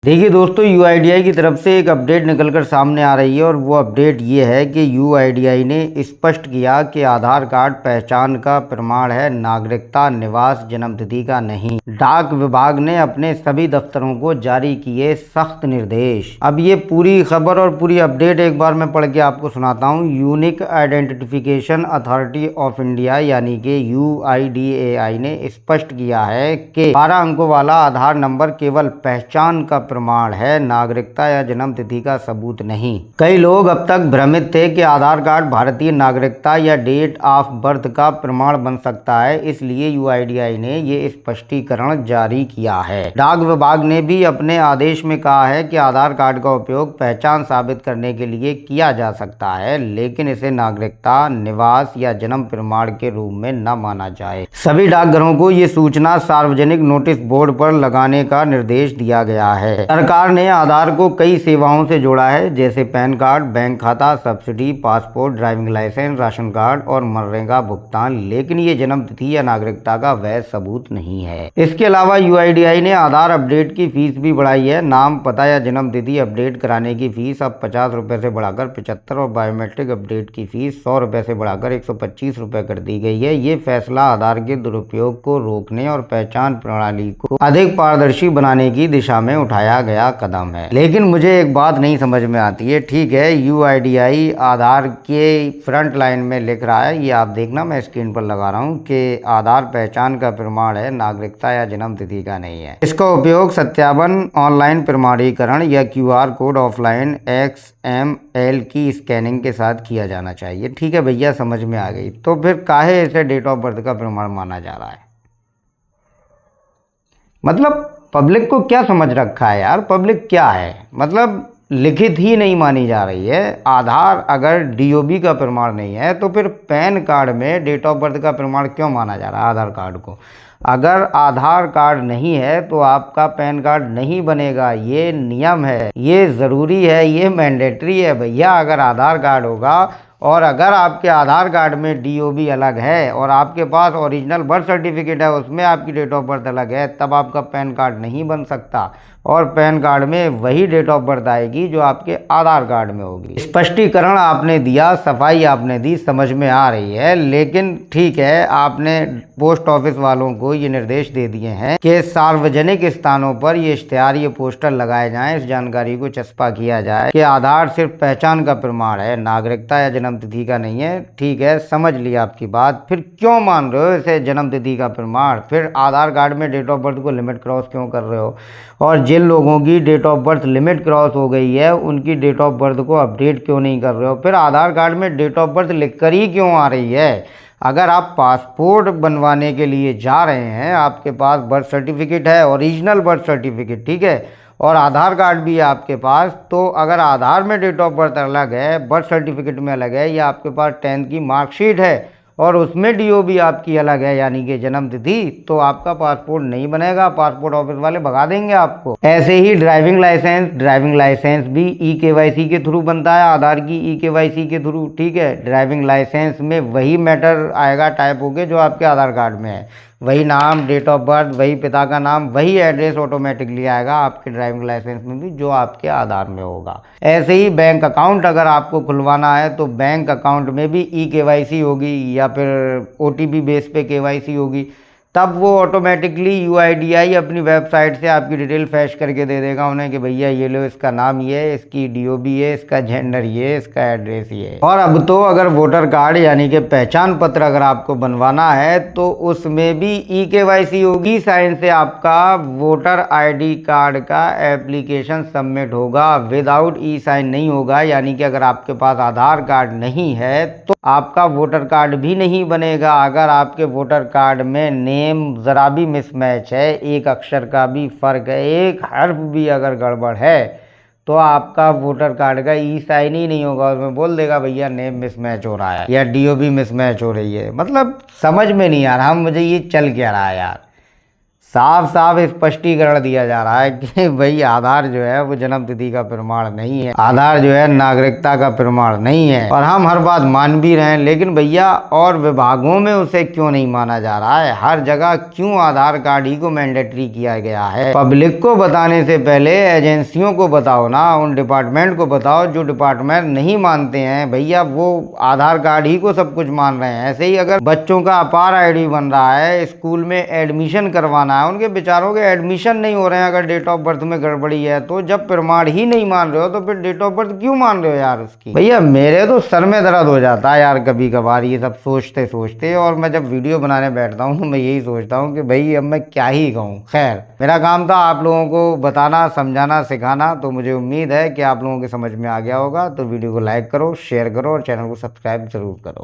देखिए दोस्तों, यूआईडीआई की तरफ से एक अपडेट निकलकर सामने आ रही है और वो अपडेट ये है कि यूआईडीआई ने स्पष्ट किया कि आधार कार्ड पहचान का प्रमाण है, नागरिकता, निवास, जन्मतिथि का नहीं। डाक विभाग ने अपने सभी दफ्तरों को जारी किए सख्त निर्देश। अब ये पूरी खबर और पूरी अपडेट एक बार मैं पढ़ के आपको सुनाता हूँ। Unique identification authority of India यानी कि यूआईडीएआई ने स्पष्ट किया है कि 12 अंकों वाला आधार नंबर केवल पहचान का प्रमाण है, नागरिकता या जन्म तिथि का सबूत नहीं। कई लोग अब तक भ्रमित थे कि आधार कार्ड भारतीय नागरिकता या डेट ऑफ बर्थ का प्रमाण बन सकता है, इसलिए यूआईडीआई ने ये स्पष्टीकरण जारी किया है। डाक विभाग ने भी अपने आदेश में कहा है कि आधार कार्ड का उपयोग पहचान साबित करने के लिए किया जा सकता है, लेकिन इसे नागरिकता, निवास या जन्म प्रमाण के रूप में न माना जाए। सभी डाकघरों को ये सूचना सार्वजनिक नोटिस बोर्ड पर लगाने का निर्देश दिया गया है। सरकार ने आधार को कई सेवाओं से जोड़ा है, जैसे पैन कार्ड, बैंक खाता, subsidy, passport, driving licence, ration card और मनरेगा भुगतान, लेकिन ये जन्म तिथि या नागरिकता का वैध सबूत नहीं है। इसके अलावा यूआईडीआई ने आधार अपडेट की फीस भी बढ़ाई है। नाम, पता या जन्म तिथि अपडेट कराने की फीस अब 50 रुपये से बढ़ाकर 75 और बायोमेट्रिक अपडेट की फीस 100 रुपये से बढ़ाकर 125 रुपये कर दी गई है। ये फैसला आधार के दुरुपयोग को रोकने और पहचान प्रणाली को अधिक पारदर्शी बनाने की दिशा में उठाया गया कदम है। लेकिन मुझे एक बात नहीं समझ में आती है। ठीक है, यूआईडीआई आधार के फ्रंट लाइन में लिख रहा है, ये आप देखना, मैं स्क्रीन पर लगा रहा हूँ कि आधार पहचान का प्रमाण है, नागरिकता या जन्म तिथि का नहीं है। इसका उपयोग सत्यापन, ऑनलाइन प्रमाणीकरण या क्यूआर कोड, ऑफलाइन XML की स्कैनिंग के साथ किया जाना चाहिए। ठीक है भैया, समझ में आ गई। तो फिर काहे इसे डेट ऑफ बर्थ का प्रमाण माना जा रहा है? मतलब पब्लिक को क्या समझ रखा है यार? पब्लिक क्या है, मतलब लिखित ही नहीं मानी जा रही है। आधार अगर डीओबी का प्रमाण नहीं है तो फिर पैन कार्ड में डेट ऑफ बर्थ का प्रमाण क्यों माना जा रहा है? आधार कार्ड को अगर आधार कार्ड नहीं है तो आपका पैन कार्ड नहीं बनेगा। ये नियम है, ये ज़रूरी है, ये मैंडेटरी है भैया। अगर आधार कार्ड होगा और अगर आपके आधार कार्ड में डीओबी अलग है और आपके पास ओरिजिनल बर्थ सर्टिफिकेट है, उसमें आपकी डेट ऑफ बर्थ अलग है, तब आपका पैन कार्ड नहीं बन सकता और पैन कार्ड में वही डेट ऑफ बर्थ आएगी जो आपके आधार कार्ड में होगी। स्पष्टीकरण आपने दिया, सफाई आपने दी, समझ में आ रही है। लेकिन ठीक है, आपने पोस्ट ऑफिस वालों को ये निर्देश दे दिए हैं कि सार्वजनिक स्थानों पर ये इश्तिहार, ये पोस्टर लगाए जाएं, इस जानकारी को चस्पा किया जाए कि आधार सिर्फ पहचान का प्रमाण है, नागरिकता या जन्म तिथि का नहीं है। ठीक है, समझ लिया आपकी बात। फिर क्यों मान रहे हो इसे जन्म तिथि का प्रमाण? फिर आधार कार्ड में डेट ऑफ बर्थ को लिमिट क्रॉस क्यों कर रहे हो? और जिन लोगों की date of birth limit cross हो गई है उनकी डेट ऑफ बर्थ को अपडेट क्यों नहीं कर रहे हो? फिर आधार कार्ड में डेट ऑफ बर्थ लिखकर ही क्यों आ रही है? अगर आप पासपोर्ट बनवाने के लिए जा रहे हैं, आपके पास बर्थ सर्टिफिकेट है, ओरिजिनल बर्थ सर्टिफिकेट, ठीक है, और आधार कार्ड भी है आपके पास, तो अगर आधार में डेट ऑफ बर्थ अलग है, बर्थ सर्टिफिकेट में अलग है, या आपके पास 10th की मार्कशीट है और उसमें डीओबी आपकी अलग है यानी कि जन्म तिथि, तो आपका पासपोर्ट नहीं बनेगा, पासपोर्ट ऑफिस वाले भगा देंगे आपको। ऐसे ही ड्राइविंग लाइसेंस भी ई-केवाईसी के थ्रू बनता है, आधार की ई-केवाईसी के थ्रू। ठीक है, ड्राइविंग लाइसेंस में वही मैटर आएगा टाइप होके जो आपके आधार कार्ड में है, वही नाम, डेट ऑफ बर्थ, वही पिता का नाम, वही एड्रेस ऑटोमेटिकली आएगा आपके ड्राइविंग लाइसेंस में भी जो आपके आधार में होगा। ऐसे ही बैंक अकाउंट अगर आपको खुलवाना है तो बैंक अकाउंट में भी ई-केवाईसी होगी या फिर ओटीपी बेस पे केवाईसी होगी, तब वो ऑटोमेटिकली यूआईडीआई अपनी वेबसाइट से आपकी डिटेल फैश करके दे देगा उन्हें कि भैया ये लो, इसका नाम ये है, इसकी डीओबी है, इसका जेंडर ये है, इसका एड्रेस ये है। और अब तो अगर वोटर कार्ड यानी कि पहचान पत्र अगर आपको बनवाना है तो उसमें भी ई-केवाईसी होगी। साइन से आपका वोटर आईडी कार्ड का एप्लीकेशन सबमिट होगा, विदाउट ई साइन नहीं होगा। यानी कि अगर आपके पास आधार कार्ड नहीं है तो आपका वोटर कार्ड भी नहीं बनेगा। अगर आपके वोटर कार्ड में नेम ज़रा भी मिसमैच है, एक अक्षर का भी फ़र्क है, एक हर्फ भी अगर गड़बड़ है, तो आपका वोटर कार्ड का ई साइन ही नहीं होगा। उसमें बोल देगा भैया नेम मिसमैच हो रहा है या डीओबी मिसमैच हो रही है। मतलब समझ में नहीं आ रहा मुझे ये चल क्या रहा है यार, साफ साफ स्पष्टीकरण दिया जा रहा है कि भाई आधार जो है वो जन्म तिथि का प्रमाण नहीं है, आधार जो है नागरिकता का प्रमाण नहीं है। और हम हर बात मान भी रहे हैं, लेकिन भैया और विभागों में उसे क्यों नहीं माना जा रहा है? हर जगह क्यों आधार कार्ड ही को मैंडेटरी किया गया है? पब्लिक को बताने से पहले एजेंसियों को बताओ ना, उन डिपार्टमेंट को बताओ जो डिपार्टमेंट नहीं मानते हैं भैया, वो आधार कार्ड ही को सब कुछ मान रहे हैं। ऐसे ही अगर बच्चों का अपार आईडी बन रहा है, स्कूल में एडमिशन करवाना, उनके बेचारों के एडमिशन नहीं हो रहे हैं अगर डेट ऑफ बर्थ में गड़बड़ी है, तो जब प्रमाण ही नहीं मान रहे हो तो फिर डेट ऑफ बर्थ क्यों मान रहे हो यार उसकी? भैया मेरे तो सर में दर्द हो जाता है यार कभी कभार ये सब सोचते सोचते, और मैं जब वीडियो बनाने बैठता हूँ तो मैं यही सोचता हूँ कि भाई अब मैं क्या ही कहूँ। खैर, मेरा काम था आप लोगों को बताना, समझाना, सिखाना, तो मुझे उम्मीद है कि आप लोगों के समझ में आ गया होगा। तो वीडियो को लाइक करो, शेयर करो और चैनल को सब्सक्राइब जरूर करो।